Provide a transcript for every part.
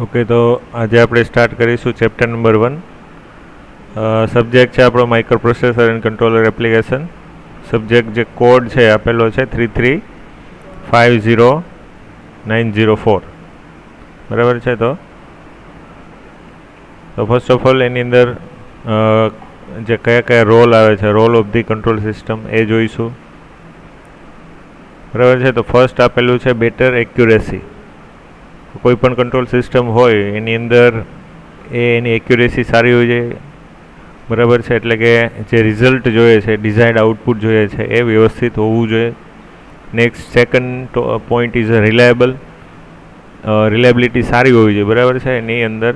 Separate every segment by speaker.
Speaker 1: Okay, તો આજે આપણે સ્ટાર્ટ કરીશું ચેપ્ટર નંબર 1. સબ્જેક્ટ છે આપણો micro processor and controller application. Subject જે કોડ છે આપેલો છે 3350904. બરાબર છે. તો ફર્સ્ટ ઓફ ઓલ એની અંદર જે કયા કયા રોલ આવે છે, role of the control system એ જોઈશું. બરાબર છે. તો ફર્સ્ટ આપેલું છે બેટર એક્યુરેસી. કોઈ પણ કંટ્રોલ સિસ્ટમ હોય એની અંદર એની એક્યુરેસી સારી હોય છે. બરાબર છે. એટલે કે જે રિઝલ્ટ જોઈએ છે, ડિઝાઇન્ડ આઉટપુટ જોઈએ છે, એ વ્યવસ્થિત હોવું જોઈએ. Next second point is reliable. Reliability સારી હોવી જોઈએ. બરાબર છે. એની અંદર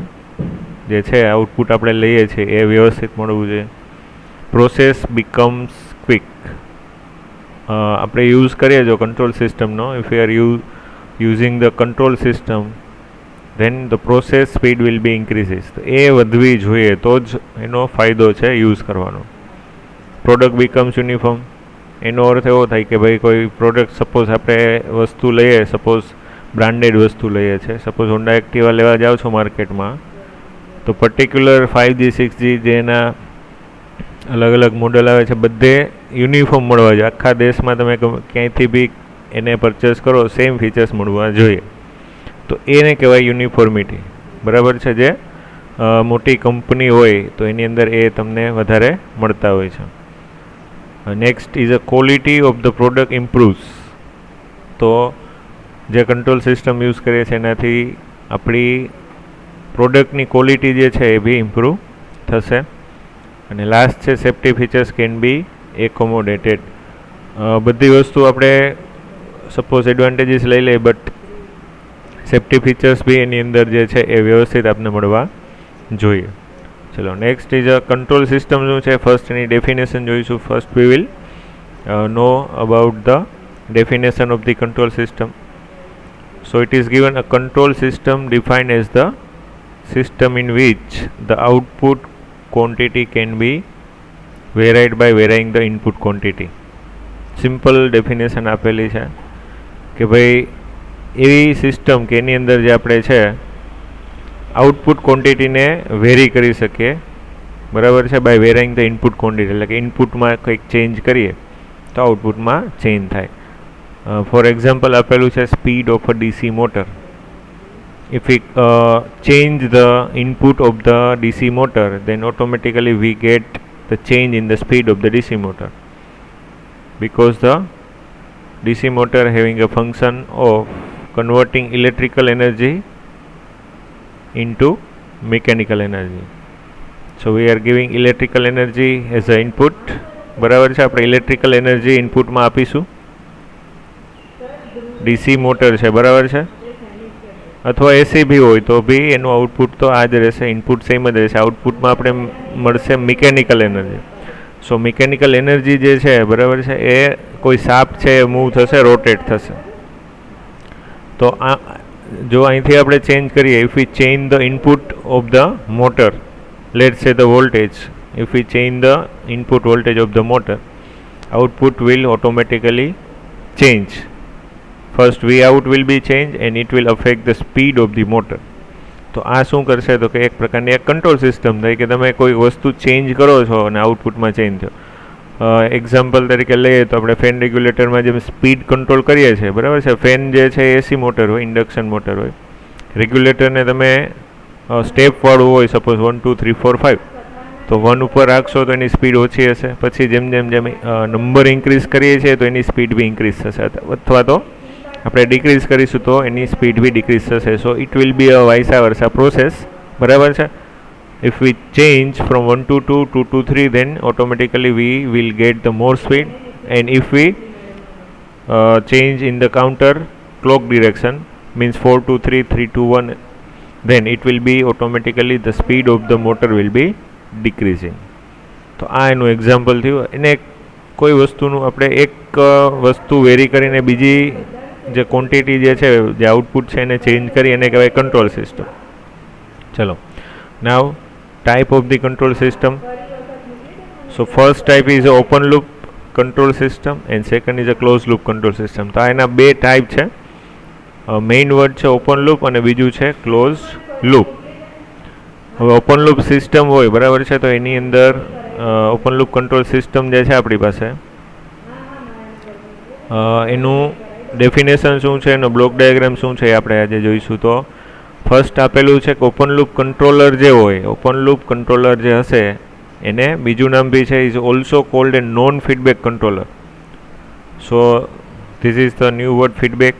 Speaker 1: જે છે આઉટપુટ આપણે લઈએ છીએ એ વ્યવસ્થિત મળવું જોઈએ. Process becomes quick. આપણે યુઝ કરીએ જો કંટ્રોલ સિસ્ટમનો, if you R using the control system, then the process speed will be increases. તો એ વધવી જોઈએ તો જ એનો ફાયદો છે યુઝ કરવાનો. Product becomes uniform. એનો અર્થ એવો થાય કે ભાઈ કોઈ પ્રોડક્ટ, સપોઝ આપણે વસ્તુ લઈએ, સપોઝ બ્રાન્ડેડ વસ્તુ લઈએ છે, સપોઝ હોન્ડા એક્ટિવા લેવા જાઓ છો માર્કેટમાં, તો પર્ટિક્યુલર 5G 6G જેના અલગ અલગ મોડલ આવે છે બધે યુનિફોર્મ મળવા જોઈએ. આખા દેશમાં તમે ક્યાંયથી બી એને પરચેસ કરો, સેમ ફીચર્સ મળવા જોઈએ. તો એને કહેવાય યુનિફોર્મિટી. બરાબર છે. જે મોટી કંપની હોય તો એની અંદર એ તમને વધારે મળતા હોય છે. Next is a quality of the product improves. તો જે કંટ્રોલ સિસ્ટમ યુઝ કરીએ છીએ એનાથી આપણી પ્રોડક્ટની ક્વોલિટી જે છે એ બી ઇમ્પ્રૂવ થશે. અને લાસ્ટ છે સેફ્ટી ફીચર્સ કેન બી એકોમોડેટેડ. બધી વસ્તુ આપણે સપોઝ એડવાન્ટેજીસ લઈ લે, બટ સેફ્ટી ફીચર્સ બી એની અંદર જે છે એ વ્યવસ્થિત આપને મળવા જોઈએ. ચલો, next is a control system શું છે, ફર્સ્ટ એની ડેફિનેશન જોઈશું. First we will know about the definition of the control system. So it is given a control system defined as the system in which the output quantity can be varied by varying the input quantity. Simple definition આપેલી છે કે ભાઈ એવી system કે એની અંદર જે આપણે છે આઉટપુટ ક્વોન્ટિટીને વેરી કરી શકીએ. બરાબર છે. By varying the input quantity. એટલે કે ઇનપુટમાં કંઈક ચેન્જ કરીએ તો આઉટપુટમાં ચેન્જ થાય. ફોર એક્ઝામ્પલ આપેલું છે speed of a DC motor. If we change the input of the DC motor, then automatically we get the change in the speed of the DC motor, because the DC motor having a function of converting electrical energy into mechanical energy. So we are giving electrical energy as a input. બરાબર છે. આપણે electrical energy ઇનપુટમાં આપીશું. DC motor છે. બરાબર છે. અથવા એસી બી હોય તો બી એનું આઉટપુટ તો આ જ રહેશે. ઇનપુટ સેમ જ રહેશે. આઉટપુટમાં આપણે મળશે મિકેનિકલ એનર્જી. સો મિકેનિકલ એનર્જી જે છે, બરાબર છે, એ કોઈ શાફ્ટ છે એ મૂવ થશે, રોટેટ થશે. તો આ જો અહીંથી આપણે ચેન્જ કરીએ, if we change the input of the motor, let's સે the voltage, if we change the input voltage of the motor, output will automatically change. First V out will be change and it will affect the speed of the motor. તો આ શું કરશે, તો કે એક પ્રકારની એક કંટ્રોલ સિસ્ટમ થઈ કે તમે કોઈ વસ્તુ ચેન્જ કરો છો અને આઉટપુટમાં ચેન્જ થયો. એક્ઝામ્પલ તરીકે લઈએ તો આપણે ફેન રેગ્યુલેટરમાં જેમ સ્પીડ કંટ્રોલ કરીએ છીએ, બરાબર છે. ફેન જે છે એસી મોટર હોય, ઇન્ડક્શન મોટર હોય. રેગ્યુલેટરને તમે સ્ટેપવાળું હોય, સપોઝ 1 2 3 4 5, તો 1 ઉપર રાખશો તો એની સ્પીડ ઓછી હશે. પછી જેમ જેમ જેમ નંબર ઇન્ક્રીઝ કરીએ છીએ તો એની સ્પીડ બી ઇન્ક્રીઝ થશે, અથવા તો આપણે ડિક્રીઝ કરીશું તો એની સ્પીડ બી ડિક્રીઝ થશે. So it will be a vice versa process. બરાબર છે. If we change from 1 to 2, 2 to 3, then automatically we will get the more speed. And if we change in the counter clock direction, means 4 to 3, 3 to 1, then it will be automatically the speed of the motor will be decreasing. તો આ એનું example થયું. એને કોઈ વસ્તુનું આપણે એક વસ્તુ વેરી કરીને બીજી જે ક્વોન્ટિટી જે છે, જે આઉટપુટ છે, એને ચેન્જ કરી એને કહેવાય કંટ્રોલ સિસ્ટમ. ચલો, નાવ type of the control system. So first type is a open loop control system and second is a closed loop control system. તો એના બે ટાઈપ છે. મેઇન વર્ડ છે ઓપન લૂપ અને બીજું છે ક્લોઝ લૂપ. હવે ઓપન લૂપ સિસ્ટમ હોય બરાબર છે, તો એની અંદર ઓપન લૂપ કંટ્રોલ સિસ્ટમ જે છે આપણી પાસે એનું ડેફિનેશન શું છે, એનો બ્લોક ડાયાગ્રામ શું છે એ આપણે આજે જોઈશું. તો ફર્સ્ટ આપેલું છે કે ઓપન લૂપ કંટ્રોલર જે હોય, ઓપન લૂપ કંટ્રોલર જે હશે એને બીજું નામ બી છે, is also cold A non feedback controller. So this is the new word feedback,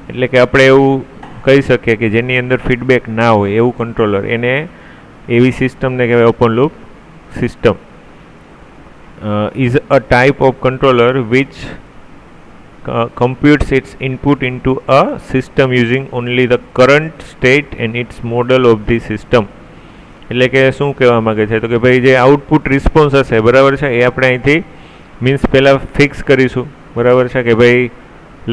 Speaker 1: એટલે કે આપણે એવું કહી શકીએ કે જેની અંદર ફીડબેક ના હોય એવું કંટ્રોલર, એને એવી સિસ્ટમને કહેવાય open loop system. Is a type of controller which computes its input into a system using only the current state and its model of the system. એટલે કે શું કહેવા માગે છે, તો કે ભાઈ જે આઉટપુટ રિસ્પોન્સ હશે બરાબર છે એ આપણે અહીંથી મીન્સ પહેલાં ફિક્સ કરીશું બરાબર છે કે ભાઈ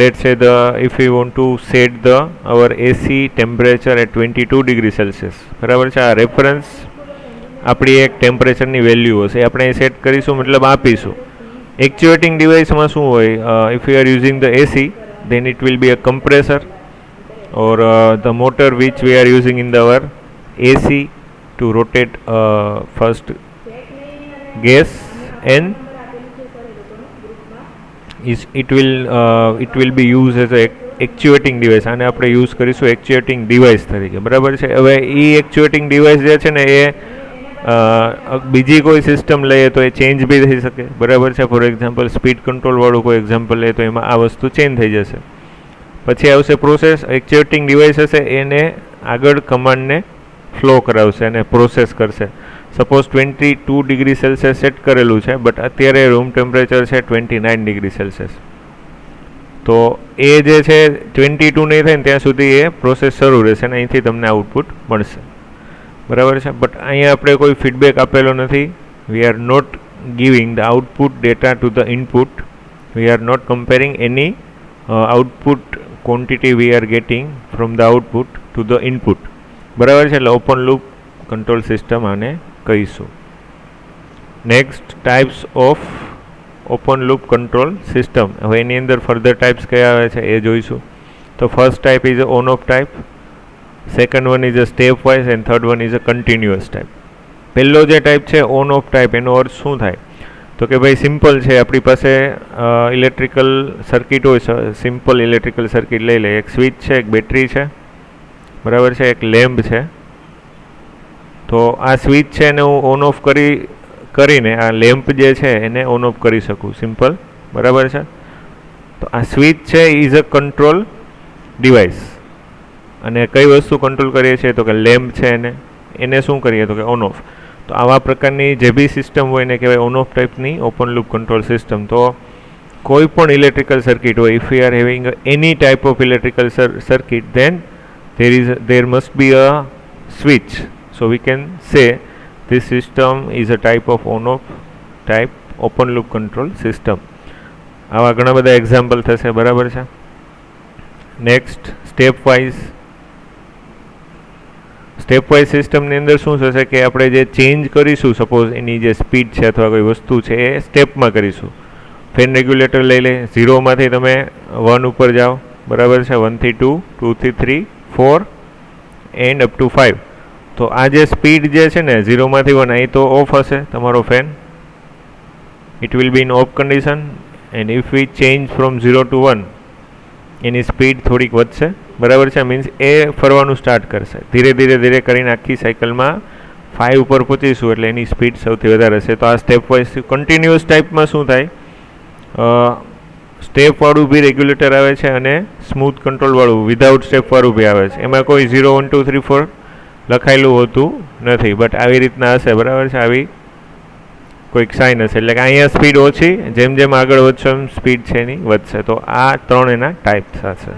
Speaker 1: let say the if you want to set the our AC temperature at 22 degree Celsius બરાબર છે. આ રેફરન્સ આપણી એક ટેમ્પરેચરની વેલ્યુ હશે, આપણે સેટ કરીશું મતલબ આપીશું. Actuating device માં શું હોય, if you are using the AC then it will be a compressor or the motor which we are using in our AC to rotate first gas, and it will be used as a actuating device. આને આપણે use કરીશું actuating device તરીકે બરાબર છે. હવે એ actuating device જે છે ને એ બીજી કોઈ સિસ્ટમ લઈએ તો એ ચેન્જ બી થઈ શકે બરાબર છે. ફોર એક્ઝામ્પલ સ્પીડ કંટ્રોલવાળું કોઈ એક્ઝામ્પલ લઈએ તો એમાં આ વસ્તુ ચેન્જ થઈ જશે. પછી આવશે પ્રોસેસ, એક્ચ્યુએટિંગ ડિવાઇસ હશે એને આગળ કમાન્ડને ફ્લો કરાવશે અને પ્રોસેસ કરશે. સપોઝ 22 ડિગ્રી સેલ્સિયસ સેટ કરેલું છે બટ અત્યારે રૂમ ટેમ્પરેચર છે 29 ડિગ્રી સેલ્સિયસ, તો એ જે છે 22 નહીં થાય ને ત્યાં સુધી એ પ્રોસેસ શરૂ રહેશે અને અહીંથી તમને આઉટપુટ મળશે બરાબર છે. બટ અહીંયા આપણે કોઈ ફીડબેક આપેલો નથી. We are not giving the output data to the input, we are not comparing any output quantity we are getting from the output to the input બરાબર છે. એટલે ઓપન લૂપ કંટ્રોલ સિસ્ટમ આને કહીશું. Next types of open loop control system. હવે એની અંદર further types કયા આવે છે એ જોઈશું. તો first type is on off type, second one is a step wise and third one is a continuous type. પહેલો જે ટાઈપ છે ઓન ઓફ ટાઈપ, એનો અર્થ શું થાય તો કે ભાઈ સિમ્પલ છે, આપણી પાસે ઇલેક્ટ્રિકલ સર્કિટ હોય, સિમ્પલ ઇલેક્ટ્રિકલ સર્કિટ લઈ લે, એક સ્વિચ છે, એક બેટરી છે બરાબર છે, એક લેમ્પ છે. તો આ સ્વિચ છે એને હું ઓન ઓફ કરીને આ લેમ્પ જે છે એને ઓન ઓફ કરી શકું, સિમ્પલ બરાબર છે. તો આ સ્વિચ છે ઇઝ અ કંટ્રોલ ડિવાઇસ, અને કઈ વસ્તુ કંટ્રોલ કરીએ છીએ તો કે લેમ્પ છે એને શું કરીએ તો કે ઓન ઓફ. તો આવા પ્રકારની જે બી સિસ્ટમ હોય એને કહેવાય ઓન ઓફ ટાઈપની ઓપન લૂપ કંટ્રોલ સિસ્ટમ. તો કોઈ પણ ઇલેક્ટ્રિકલ સર્કિટ હોય, if you are having any type of electrical circuit then there must be a switch, so we can say this system is a type of on off type open loop control system. આવા ઘણા બધા example થશે બરાબર છે. Next step wise સિસ્ટમની અંદર શું થશે કે આપણે જે ચેન્જ કરીશું, સપોઝ એની જે સ્પીડ છે અથવા કોઈ વસ્તુ છે એ સ્ટેપમાં કરીશું. ફેન રેગ્યુલેટર લઈ લે, 0માંથી તમે 1 ઉપર જાઓ બરાબર છે, 1 થી 2, 2 થી 3, 4 એન્ડ અપ ટુ 5. તો આ જે સ્પીડ જે છે ને 0માંથી 1, અહીં તો ઓફ હશે તમારો fan, it will be in off condition. And if we change from 0 to 1 એની સ્પીડ થોડીક વધશે બરાબર છે, મીન્સ એ ફરવાનું સ્ટાર્ટ કરશે. ધીરે ધીરે કરીને આખી સાયકલમાં 5 ઉપર પહોંચીશું એટલે એની સ્પીડ સૌથી વધારે હશે. તો આ સ્ટેપ વાઇઝ. કન્ટિન્યુઅસ ટાઈપમાં શું થાય, સ્ટેપવાળું બી રેગ્યુલેટર આવે છે અને સ્મૂથ કંટ્રોલવાળું વિધાઉટ સ્ટેપવાળું બી આવે છે. એમાં કોઈ 0, 1, 2, 3, 4 લખાયેલું હોતું નથી, બટ આવી રીતના હશે બરાબર છે, આવી કોઈક સાઇન હશે. એટલે કે અહીંયા સ્પીડ ઓછી, જેમ જેમ આગળ વધશો એમ સ્પીડ છે એની વધશે. તો આ 3 એના ટાઈપ થશે.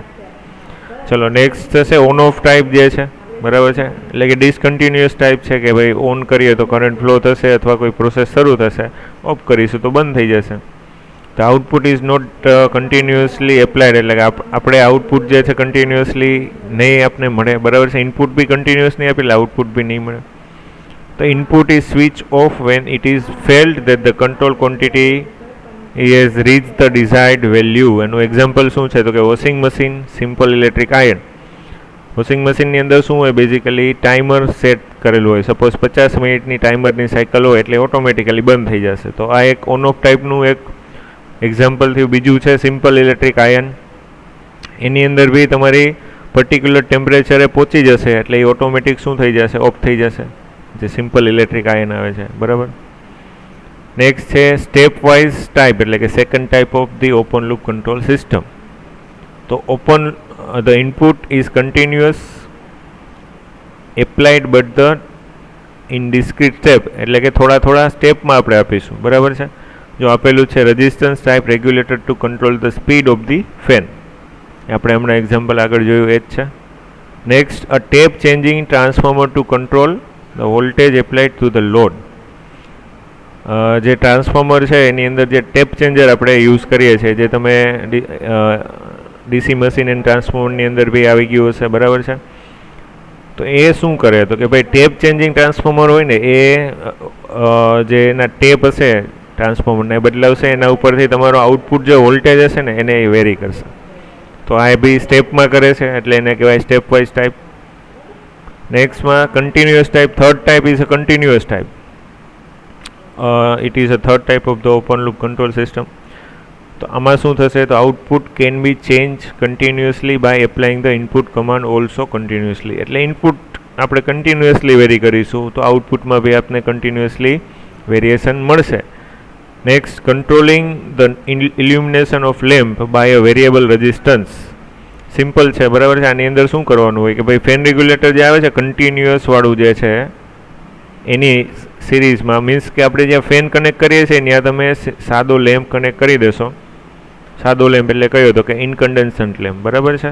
Speaker 1: ચલો નેક્સ્ટ થશે ઓન ઓફ ટાઈપ જે છે બરાબર છે, એટલે કે ડિસકન્ટિન્યુઅસ ટાઈપ છે કે ભાઈ ઓન કરીએ તો કરંટ ફ્લો થશે અથવા કોઈ પ્રોસેસ શરૂ થશે, ઓફ કરીશું તો બંધ થઈ જશે. તો output is not continuously applied, એટલે કે આપણે આઉટપુટ જે છે કન્ટિન્યુઅસલી નહીં આપને મળે બરાબર છે. ઇનપુટ બી કન્ટિન્યુઅસ નહીં આપે એટલે આઉટપુટ બી નહીં મળે. તો input is switch off when it is failed that the control quantity has reached the desired value. એનું એક્ઝામ્પલ શું છે તો કે washing machine, simple electric iron. Washing મશીનની અંદર શું હોય, બેઝિકલી ટાઈમર સેટ કરેલું હોય. સપોઝ 50 મિનિટની ટાઈમરની સાયકલ હોય એટલે ઓટોમેટિકલી બંધ થઈ જશે. તો આ એક ઓન ઓફ ટાઈપનું એક એક્ઝામ્પલ થયું. બીજું છે સિમ્પલ ઇલેક્ટ્રિક આયન. એની અંદર બી તમારી પર્ટિક્યુલર ટેમ્પરેચરે પહોંચી જશે એટલે એ ઓટોમેટિક શું થઈ જશે, ઓફ થઈ જશે, જે સિમ્પલ ઇલેક્ટ્રિક આયન આવે છે. બરાબર. નેક્સ્ટ છે સ્ટેપ વાઇઝ ટાઈપ, એટલે કે second type of the open loop control system. તો open the input is continuous applied but the in discrete step, એટલે કે થોડા થોડા સ્ટેપમાં આપણે આપીશું. બરાબર છે. જો આપેલું છે resistance type regulator to control the speed of the fan, આપણે હમણાં એક્ઝામ્પલ આગળ જોયું એ જ છે. Next a tap changing transformer to control the voltage applied to the load. જે ટ્રાન્સફોર્મર છે એની અંદર જે ટેપ ચેન્જર આપણે યુઝ કરીએ છીએ, જે તમે ડીસી મશીન એન્ડ ટ્રાન્સફોર્મરની અંદર બી આવી ગયું હશે. બરાબર છે. તો એ શું કરે, તો કે ભાઈ ટેપ ચેન્જિંગ ટ્રાન્સફોર્મર હોય ને એ જે એના ટેપ હશે ટ્રાન્સફોર્મરને એ બદલાવશે, એના ઉપરથી તમારો આઉટપુટ જે વોલ્ટેજ હશે ને એને એ વેરી કરશે. તો આ બી સ્ટેપમાં કરે છે એટલે એને કહેવાય સ્ટેપ વાઇઝ ટાઈપ. નેક્સ્ટમાં continuous type. Third type is a continuous type. It is a third type of the open loop control system. તો આમાં શું થશે, તો output can be change continuously by applying the input command also continuously. એટલે input આપણે continuously vary કરીશું તો આઉટપુટમાં બી આપને કન્ટિન્યુઅસલી વેરિએશન મળશે. Next controlling the illumination of lamp by a variable resistance. Simple છે. બરાબર છે. આની અંદર શું કરવાનું હોય કે ભાઈ ફેન રેગ્યુલેટર જે આવે છે કન્ટિન્યુઅસ વાળું જે છે એની સિરીઝમાં, મીન્સ કે આપણે જ્યાં ફેન કનેક્ટ કરીએ છીએ ત્યાં તમે સાદો લેમ્પ કનેક્ટ કરી દેશો. સાદો લેમ્પ એટલે કયો, તો કે ઇનકન્ડેન્સન્ટ લેમ્પ. બરાબર છે.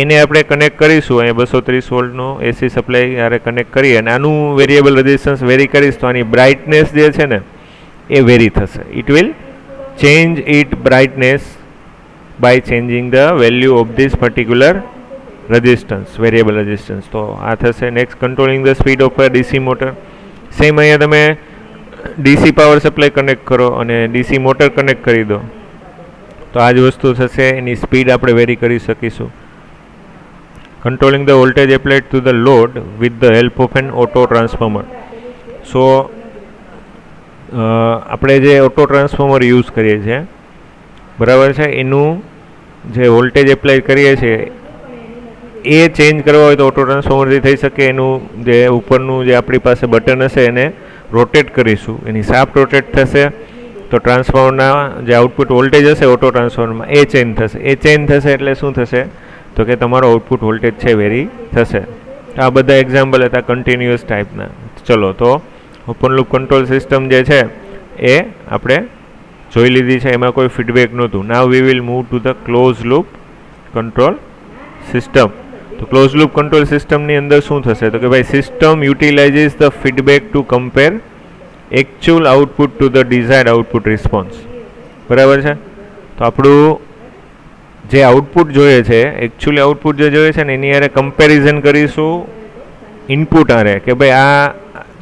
Speaker 1: એને આપણે કનેક્ટ કરીશું અહીંયા 230 વોલ્ટનો એસી સપ્લાય યારે કનેક્ટ કરીએ અને આનું વેરિયેબલ રેઝિસ્ટન્સ વેરી કરીશ તો આની બ્રાઇટનેસ જે છે ને એ વેરી થશે. It will change it brightness by changing the value of this particular resistance, variable resistance. તો આ થશે. Next controlling the speed of a DC motor. Same અહીંયા તમે ડીસી પાવર સપ્લાય કનેક્ટ કરો અને ડીસી મોટર કનેક્ટ કરી દો તો આ જ વસ્તુ થશે. એની સ્પીડ આપણે વેરી કરી શકીશું. Controlling the voltage applied to the load with the help of an auto transformer. So આપણે જે ઓટો ટ્રાન્સફોર્મર યુઝ કરીએ છીએ, બરાબર છે, એનું જે વોલ્ટેજ એપ્લાય કરીએ છીએ એ ચેન્જ કરવા હોય તો ઓટો ટ્રાન્સફોર્મરથી થઈ શકે. એનું જે ઉપરનું જે આપણી પાસે બટન હશે એને રોટેટ કરીશું, એની શાફ્ટ રોટેટ થશે તો ટ્રાન્સફોર્મરના જે આઉટપુટ વોલ્ટેજ હશે ઓટો ટ્રાન્સફોર્મરમાં એ ચેન્જ થશે. એ ચેન્જ થશે એટલે શું થશે, તો કે તમારો આઉટપુટ વોલ્ટેજ છે વેરી થશે. આ બધા એક્ઝામ્પલ હતા કન્ટિન્યુઅસ ટાઈપના. ચલો, તો ઓપન લૂપ કંટ્રોલ સિસ્ટમ જે છે એ આપણે જોઈ લીધી છે, એમાં કોઈ ફીડબેક નહોતું. Now we will move to the close loop control system. તો ક્લોઝ લૂપ કંટ્રોલ સિસ્ટમની અંદર શું થશે, તો કે ભાઈ system utilizes the feedback to compare actual output to the desired output response. બરાબર છે. તો આપણું જે આઉટપુટ જોઈએ છે, એકચ્યુઅલી આઉટપુટ જે જોઈએ છે ને એની યારે કમ્પેરિઝન કરીશું ઇનપુટ આરે કે ભાઈ આ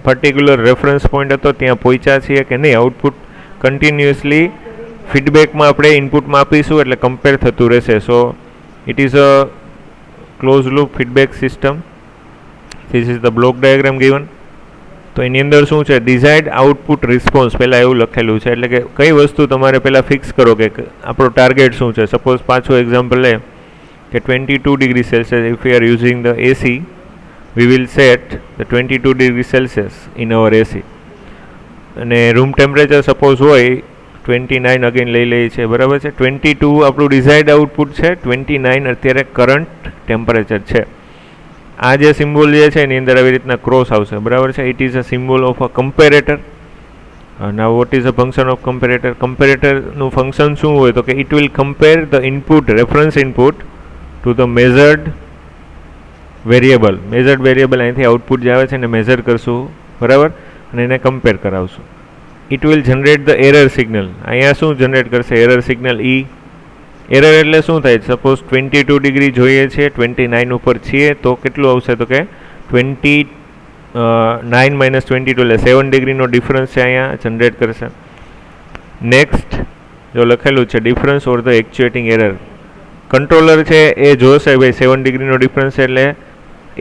Speaker 1: પર્ટિક્યુલર રેફરન્સ પોઈન્ટ હતો ત્યાં પહોંચ્યા છીએ કે નહીં. આઉટપુટ કન્ટિન્યુઅસલી ફીડબેકમાં આપણે ઇનપુટમાં આપીશું એટલે કમ્પેર થતું રહેશે. So it is a close loop feedback system. This is the block diagram given. તો એની અંદર શું છે, ડિઝાયર્ડ આઉટપુટ રિસ્પોન્સ પહેલાં એવું લખેલું છે, એટલે કે કઈ વસ્તુ તમારે પહેલાં ફિક્સ કરો કે આપણો ટાર્ગેટ શું છે. સપોઝ પાછું એક્ઝામ્પલ લે કે 22 degree Celsius. If you are using the AC we will set the 22 degree Celsius in our AC. અને રૂમ ટેમ્પરેચર સપોઝ હોય 29 અગેન લઈ લઈએ છે. બરાબર છે. 22 આપણું ડિઝાયર્ડ આઉટપુટ છે, 29 અત્યારે કરંટ ટેમ્પરેચર છે. આ જે સિમ્બોલ જે છે એની અંદર આવી રીતના ક્રોસ આવશે. બરાબર છે. It is a symbol of a comparator. Now what is a function of comparator. કમ્પેરેટરનું ફંક્શન શું હોય, તો કે it will compare the input, reference input to the measured variable. Measured variable અહીંથી આઉટપુટ જે આવે છે એને મેઝર કરશું. બરાબર. અને એને કમ્પેર કરાવશું. It will generate the error signal. અહીંયા શું જનરેટ કરશે, એરર સિગ્નલ ઈ. એરર એટલે શું થાય, સપોઝ 22 ડિગ્રી જોઈએ છે, 29 ઉપર છીએ તો કેટલું આવશે, તો કે 29 માઇનસ 22 એટલે 7 ડિગ્રીનો ડિફરન્સ છે અહીંયા જનરેટ કરશે. નેક્સ્ટ જો લખેલું છે difference or the actuating error. Controller છે એ જોશે ભાઈ 7 ડિગ્રીનો ડિફરન્સ છે એટલે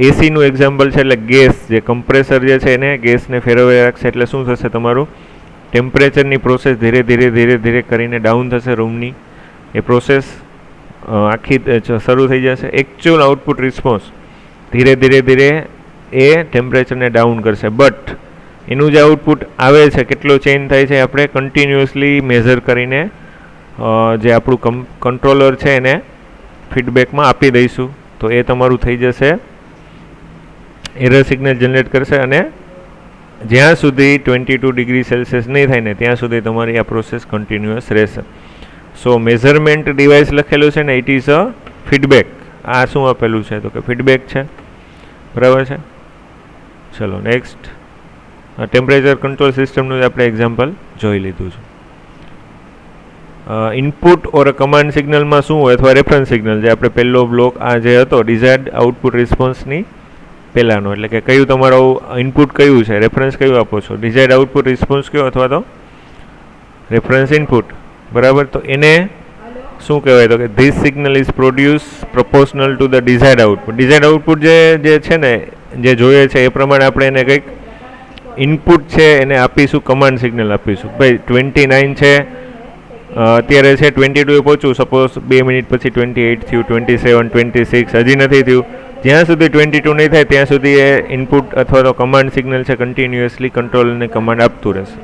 Speaker 1: એસીનું એક્ઝામ્પલ છે એટલે ગેસ જે કમ્પ્રેસર જે છે એને ગેસને ફેરવી રાખશે એટલે શું થશે તમારું ટેમ્પરેચરની પ્રોસેસ ધીરે ધીરે કરીને ડાઉન થશે રૂમની એ પ્રોસેસ આખી શરૂ થઈ જશે. એકચ્યુઅલ આઉટપુટ રિસ્પોન્સ ધીરે એ ટેમ્પરેચરને ડાઉન કરશે બટ એનું જે આઉટપુટ આવે છે કેટલો ચેન્જ થાય છે આપણે કન્ટિન્યુઅસલી મેઝર કરીને જે આપણું કંટ્રોલર છે એને ફીડબેકમાં આપી દઈશું તો એ તમારું થઈ જશે એરર સિગ્નલ જનરેટ કરશે અને જ્યાં સુધી 22 ડિગ્રી સેલ્સિયસ નહીં થાય ને ત્યાં સુધી તમારી આ પ્રોસેસ કન્ટિન્યુઅસ રહેશે. સો મેઝરમેન્ટ ડિવાઇસ લખેલું છે ને ઇટ ઇઝ અ ફીડબેક. આ શું આપેલું છે તો કે ફીડબેક છે, બરાબર છે. ચલો નેક્સ્ટ ટેમ્પરેચર કંટ્રોલ સિસ્ટમનું આપણે એક્ઝામ્પલ જોઈ લીધું છે. ઇનપુટ ઓર કમાન્ડ સિગ્નલમાં શું હોય અથવા રેફરન્સ સિગ્નલ જે આપણે પહેલો બ્લોક આ જે હતો ડિઝાયર્ડ આઉટપુટ રિસ્પોન્સની પહેલાંનો એટલે કે કયું તમારું ઇનપુટ કયું છે, રેફરન્સ કયું આપો છો, ડિઝાયર્ડ આઉટપુટ રિસ્પોન્સ કયો અથવા તો રેફરન્સ ઇનપુટ, બરાબર. તો એને શું કહેવાય તો કે this signal is produce proportional two the desired output. Desired output જે છે ને જે જોઈએ છે એ પ્રમાણે આપણે એને કંઈક ઇનપુટ છે એને આપીશું, કમાન્ડ સિગ્નલ આપીશું. ભાઈ 29 છે અત્યારે છે 22 એ પહોંચું, સપોઝ 2 મિનિટ પછી 28 થયું, 27, 26 હજી નથી થયું. જ્યાં સુધી 22 નહીં થાય ત્યાં સુધી એ ઇનપુટ અથવા તો કમાન્ડ સિગ્નલ છે કન્ટિન્યુઅસલી કંટ્રોલરને કમાન્ડ આપતું રહેશે.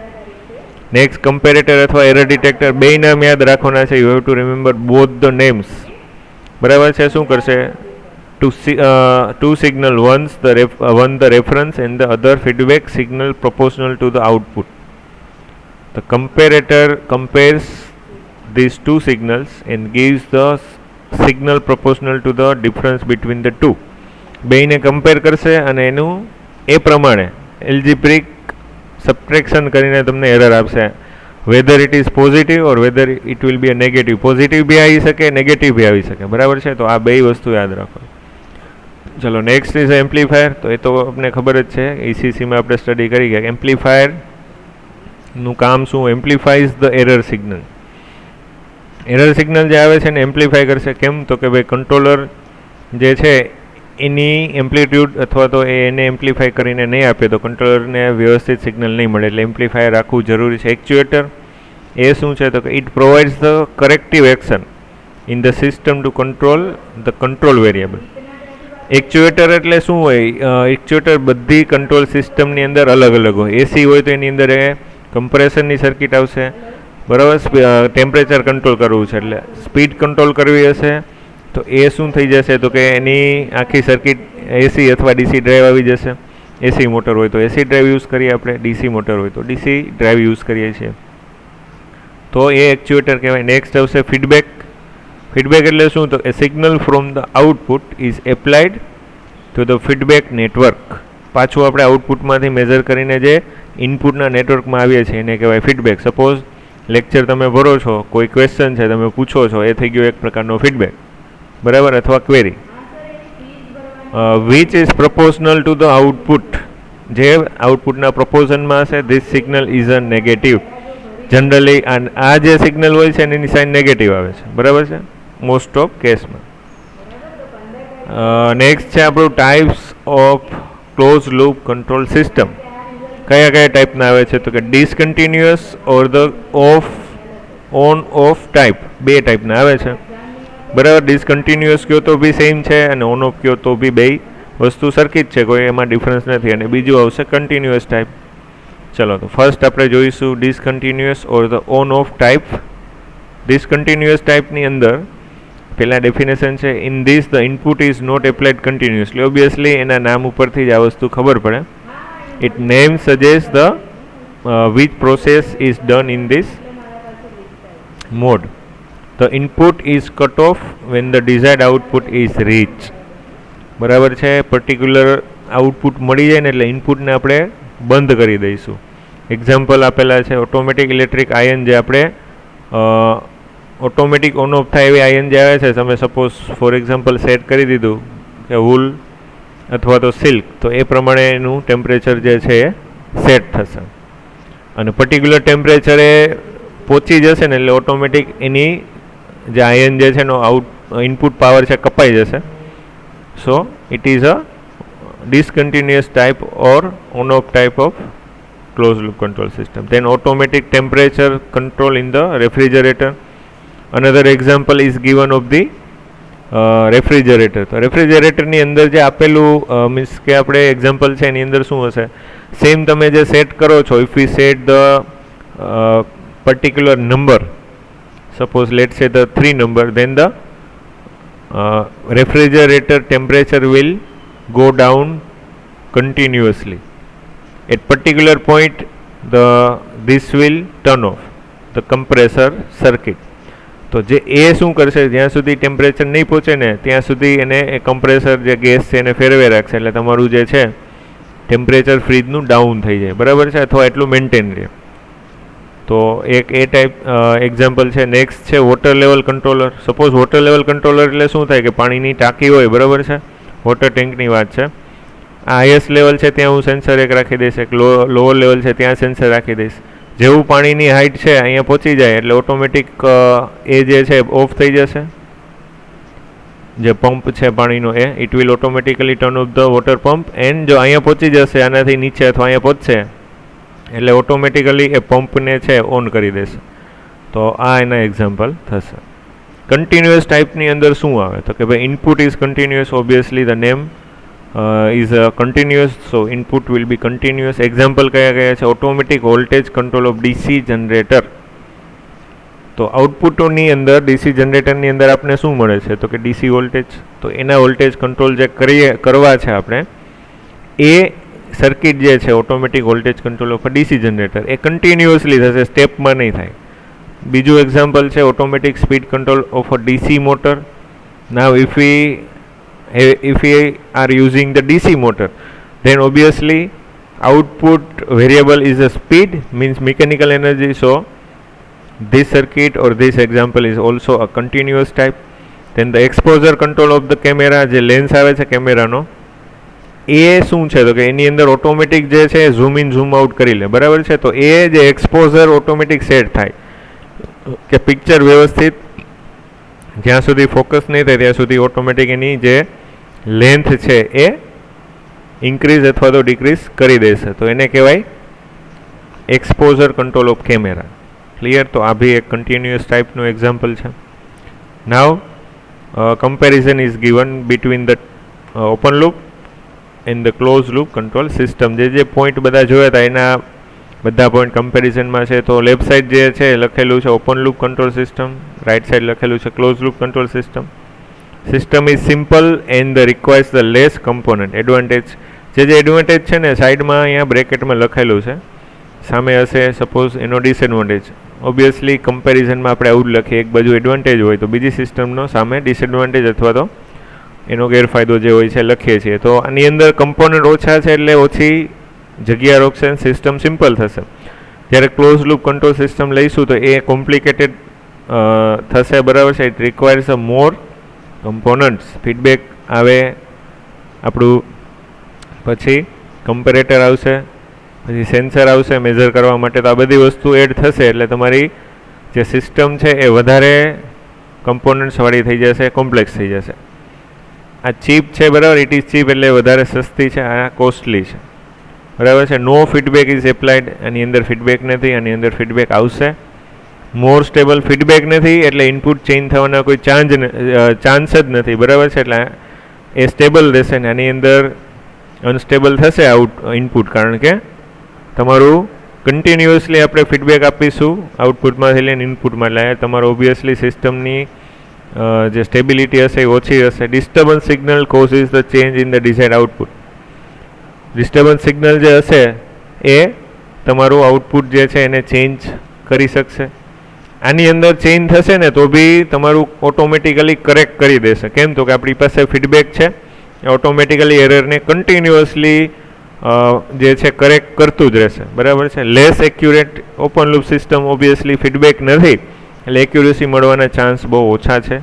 Speaker 1: નેક્સ્ટ કમ્પેરેટર અથવા એરર ડિટેક્ટર બે નામ યાદ રાખવાના છે. You have to remember both the names, બરાબર છે. શું કરશે to signal one the reference and the other feedback signal proportional to the output. The comparator compares these two signals and gives the signal proportional to the difference between the two. બેયને compare કરશે અને એનું એ પ્રમાણે algebraic subtraction કરીને તમને error આપશે. Whether it is positive or whether it will be a negative. Positive બી આવી શકે, નેગેટિવ બી આવી શકે, બરાબર છે. તો આ બે વસ્તુ યાદ રાખો. ચલો નેક્સ્ટ ઇઝ એમ્પ્લીફાયર. તો એ તો આપણે ખબર જ છે, ECCમાં આપણે સ્ટડી કરી ગયા. એમ્પ્લીફાયરનું કામ શું? Amplifies the error signal. Error signal જે આવે છે ને એમ્પ્લીફાય કરશે. કેમ તો કે ભાઈ કંટ્રોલર જે છે એની એમ્પ્લિટ્યૂડ અથવા તો એને એમ્પ્લીફાય કરીને નહીં આપે તો કંટ્રોલરને વ્યવસ્થિત સિગ્નલ નહીં મળે, એટલે એમ્પ્લીફાયર રાખવું જરૂરી છે. એકચ્યુએટર એ શું છે તો કે it provides the corrective action in the system to control the control variable. Actuator એટલે શું હોય? એકચ્યુએટર બધી કંટ્રોલ સિસ્ટમની અંદર અલગ અલગ હોય. એસી હોય તો એની અંદર એ કમ્પ્રેશનની સર્કિટ આવશે, બરાબર. ટેમ્પરેચર કંટ્રોલ કરવું છે એટલે સ્પીડ કંટ્રોલ કરવી હશે તો એ શું થઈ જશે તો કે એની આખી સર્કિટ એસી અથવા ડીસી ડ્રાઈવ આવી જશે. એસી મોટર હોય તો એસી ડ્રાઈવ યુઝ કરીએ આપણે, ડીસી મોટર હોય તો ડીસી ડ્રાઈવ યુઝ કરીએ છીએ. તો એ એકચ્યુએટર કહેવાય. નેક્સ્ટ આવશે ફીડબેક. ફીડબેક એટલે શું? તો એ signal from the output is applied to the feedback network. પાછું આપણે આઉટપુટમાંથી મેઝર કરીને જે ઇનપુટના નેટવર્કમાં આવીએ છીએ એને કહેવાય ફીડબેક. સપોઝ લેક્ચર તમે ભરો છો, કોઈ ક્વેશ્ચન છે તમે પૂછો છો, એ થઈ ગયો એક પ્રકારનો ફીડબેક, બરાબર, અથવા query. Which is પ્રપોઝનલ to the output. જે આઉટપુટના પ્રપોઝનમાં હશે this signal is a negative. Generally આ જે સિગ્નલ હોય છે એની સાઇન નેગેટિવ આવે છે, બરાબર છે, મોસ્ટ ઓફ કેસમાં. નેક્સ્ટ છે આપણું types of close loop control system. કયા કયા ટાઈપના આવે છે તો કે discontinuous or the on off type. બે ટાઈપના આવે છે, બરાબર. ડિસકન્ટિન્યુઅસ કયો તો બી સેમ છે અને ઓન ઓફ કયો તો બી બે વસ્તુ સરખી જ છે, કોઈ એમાં ડિફરન્સ નથી. અને બીજું આવશે કન્ટિન્યુઅસ ટાઈપ. ચલો તો ફર્સ્ટ આપણે જોઈશું discontinuous or the on off type. Discontinuous ટાઈપની અંદર પહેલાં ડેફિનેશન છે in this the input is not applied continuously. Obviously એના નામ ઉપરથી જ આ વસ્તુ ખબર પડે. It name suggest the which process is done in this mode. The input is cut off when the desired output is reached. બરાબર છે. પર્ટિક્યુલર આઉટપુટ મળી જાય ને એટલે ઇનપુટને આપણે બંધ કરી દઈશું. એક્ઝામ્પલ આપેલા છે ઓટોમેટિક ઇલેક્ટ્રિક આયન, જે આપણે ઓટોમેટિક ઓન ઓફ થાય એવી આયન જે આવે છે. તમે સપોઝ ફોર એક્ઝામ્પલ સેટ કરી દીધું કે વૂલ અથવા તો સિલ્ક, તો એ પ્રમાણે એનું ટેમ્પરેચર જે છે એ સેટ થશે અને પર્ટિક્યુલર ટેમ્પરેચરે પહોંચી જશે ને એટલે ઓટોમેટિક એની જે આયન જે છે એનો ઇનપુટ પાવર છે કપાઈ જશે. સો it is a discontinuous type or on-off type of closed loop control system. Then automatic temperature control in the refrigerator. Another example is given of the refrigerator. તો રેફ્રિજરેટરની અંદર જે આપેલું મીન્સ કે આપણે એક્ઝામ્પલ છે એની અંદર શું હશે, સેમ તમે જે સેટ કરો છો, if V set the particular number, suppose late say the 3 number, then the refrigerator temperature will go down continuously. At particular point this will turn off the compressor circuit. તો જે એ શું કરશે, જ્યાં સુધી ટેમ્પરેચર નહીં પહોંચે ને ત્યાં સુધી એને એ કમ્પ્રેસર જે ગેસ છે એને ફેરવે રાખશે, એટલે તમારું જે છે ટેમ્પરેચર ફ્રીજનું ડાઉન થઈ જાય, બરાબર છે, અથવા એટલું મેન્ટેન રહે. તો એક એ ટાઈપ એક્ઝામ્પલ છે. નેક્સ્ટ છે water level controller. Suppose water level controller એટલે શું થાય કે પાણીની ટાંકી હોય, બરાબર છે, વોટર ટેન્કની વાત છે. આ હાઈએસ્ટ લેવલ છે ત્યાં હું સેન્સર એક રાખી દઈશ, એક લોઅર લેવલ છે ત્યાં સેન્સર રાખી દઈશ. જેવું પાણીની હાઇટ છે અહીંયા પહોંચી જાય એટલે ઓટોમેટિક એ જે છે ઓફ થઈ જશે, જે પંપ છે પાણીનો એ it will automatically turn off the water pump. And જો અહીંયા પહોંચી જશે આનાથી નીચે અથવા અહીંયા પહોંચશે એટલે ઓટોમેટિકલી એ પંપને છે ઓન કરી દેશે. તો આ એના એક્ઝામ્પલ થશે. કન્ટિન્યુઅસ ટાઈપની અંદર શું આવે તો કે ભાઈ input is continuous, obviously the name is continuous, so input will be continuous. Example કયા કયા છે? Automatic voltage control of DC generator. તો આઉટપુટોની અંદર ડીસી જનરેટરની અંદર આપણે શું મળે છે તો કે ડીસી વોલ્ટેજ. તો એના વોલ્ટેજ કંટ્રોલ જે કરવા છે આપણે, એ સર્કિટ જે છે automatic voltage control of DC generator, A continuously થશે, સ્ટેપમાં નહીં થાય. બીજું એક્ઝામ્પલ છે automatic speed control of a DC motor. Now if we are using the DC motor, then obviously output variable is a speed, means mechanical energy. So this circuit or this example is also a continuous type. Then the exposure control of the camera, જે lens આવે છે કેમેરાનો, એ શું છે તો કે એની અંદર automatic જે છે ઝૂમ ઇન ઝૂમ આઉટ કરી લે, બરાબર છે. તો એ જે એક્સપોઝર ઓટોમેટિક સેટ થાય કે પિક્ચર વ્યવસ્થિત જ્યાં સુધી ફોકસ નહીં થાય ત્યાં સુધી ઓટોમેટિક એની જે લેન્થ છે એ ઇન્ક્રીઝ અથવા તો ડિક્રીઝ કરી દેશે. તો એને કહેવાય exposure control of camera. Clear? તો આ બી એક કન્ટિન્યુઅસ ટાઈપનું એક્ઝામ્પલ છે. Now comparison is given between the open loop and the close loop control system. જે પોઈન્ટ બધા જોયા હતા એના બધા પોઈન્ટ કમ્પેરિઝનમાં છે. તો લેફ્ટ સાઈડ જે છે લખેલું છે open loop control system, right side લખેલું છે close loop control system. System is simple and requires the less component. Advantage, જે એડવાન્ટેજ છે ને સાઈડમાં અહીંયા બ્રેકેટમાં લખેલું છે, સામે હશે સપોઝ એનો ડિસએડવાન્ટેજ. ઓબ્વિયસલી કમ્પેરિઝનમાં આપણે આવું જ લખીએ, એક બાજુ એડવાન્ટેજ હોય તો બીજી સિસ્ટમનો સામે ડિસએડવાન્ટેજ અથવા તો એનો ગેરફાયદો જે હોય છે લખીએ છીએ. તો આની અંદર કમ્પોનન્ટ ઓછા છે એટલે ઓછી જગ્યા રોકશે, સિસ્ટમ સિમ્પલ થશે. જ્યારે ક્લોઝ લૂપ કંટ્રોલ સિસ્ટમ લઈશું તો એ કોમ્પ્લિકેટેડ થશે, બરાબર છે. It requires a more components. Feedback આવે આપણું, પછી કમ્પેરેટર આવશે, પછી સેન્સર આવશે મેઝર કરવા માટે. તો આ બધી વસ્તુ એડ થશે એટલે તમારી જે સિસ્ટમ છે એ વધારે કમ્પોનન્ટ્સવાળી થઈ જશે, કોમ્પ્લેક્સ થઈ જશે. આ ચીપ છે, બરાબર, ઇટ ઇઝ ચીપ એટલે વધારે સસ્તી છે, આ કોસ્ટલી છે, બરાબર છે. નો ફીડબેક ઇઝ એપ્લાઇડ, આની અંદર ફીડબેક નથી, આની અંદર ફીડબેક આવશે. મોર સ્ટેબલ, ફીડબેક નથી એટલે ઇનપુટ ચેન્જ થવાના કોઈ ચાન્સ જ નથી, બરાબર છે. એટલે એ સ્ટેબલ રહેશે ને આની અંદર અનસ્ટેબલ થશે ઇનપુટ, કારણ કે તમારું કન્ટિન્યુઅસલી આપણે ફીડબેક આપીશું આઉટપુટમાંથી લઈને ઇનપુટમાં, એટલે તમારું ઓબ્વિયસલી સિસ્ટમની જે સ્ટેબિલિટી હશે એ ઓછી હશે. Disturbance signal causes the change in the desired output. Disturbance signal જે હશે એ તમારું આઉટપુટ જે છે એને ચેન્જ કરી શકશે. આની અંદર ચેન્જ થશે ને તો બી તમારું ઓટોમેટિકલી કરેક્ટ કરી દેશે. કેમ? તો કે આપણી પાસે ફીડબેક છે, એ ઓટોમેટિકલી એરરને કન્ટિન્યુઅસલી જે છે કરેક્ટ કરતું જ રહેશે, બરાબર છે. Less accurate open loop system, obviously feedback નથી એટલે એક્યુરેસી મળવાના ચાન્સ બહુ ઓછા છે.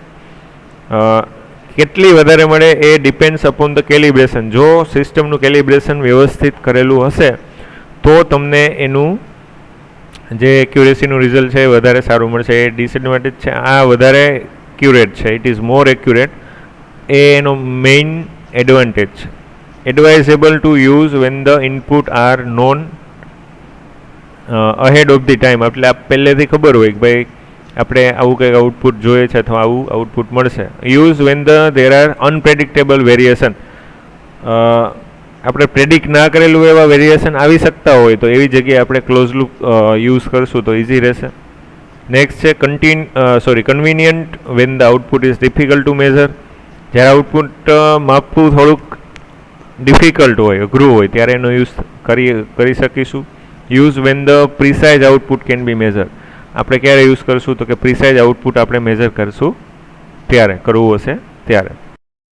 Speaker 1: કેટલી વધારે મળે એ ડિપેન્ડ્સ અપોન ધ કેલિબ્રેશન. જો સિસ્ટમનું કેલિબ્રેશન વ્યવસ્થિત કરેલું હશે તો તમને એનું જે એક્યુરેસીનું રિઝલ્ટ છે એ વધારે સારું મળશે. એ ડિસએડવાન્ટેજ છે. આ વધારે એક્યુરેટ છે, ઇટ ઇઝ મોર એક્યુરેટ, એ એનો મેઇન એડવાન્ટેજ છે. Advisable to use when the input are known ahead of the time, એટલે આ પહેલેથી ખબર હોય કે ભાઈ આપણે આવું કંઈક આઉટપુટ જોઈએ છે અથવા આવું આઉટપુટ મળશે. Use when there are unpredictable variation, આપણે પ્રેડિક્ટ ના કરેલું એવા વેરિએશન આવી શકતા હોય તો એવી જગ્યાએ આપણે ક્લોઝ લૂપ યુઝ કરશું તો ઇઝી રહેશે. નેક્સ્ટ છે convenient when the output is difficult to measure, જ્યારે આઉટપુટ માપવું થોડુંક ડિફિકલ્ટ હોય, અઘરું હોય ત્યારે એનો યુઝ કરી શકીશું. Use when the precise output can B measure, આપણે ક્યારે યુઝ કરશું તો કે પ્રિસાઇઝ આઉટપુટ આપણે મેઝર કરશું ત્યારે, કરવું હશે ત્યારે.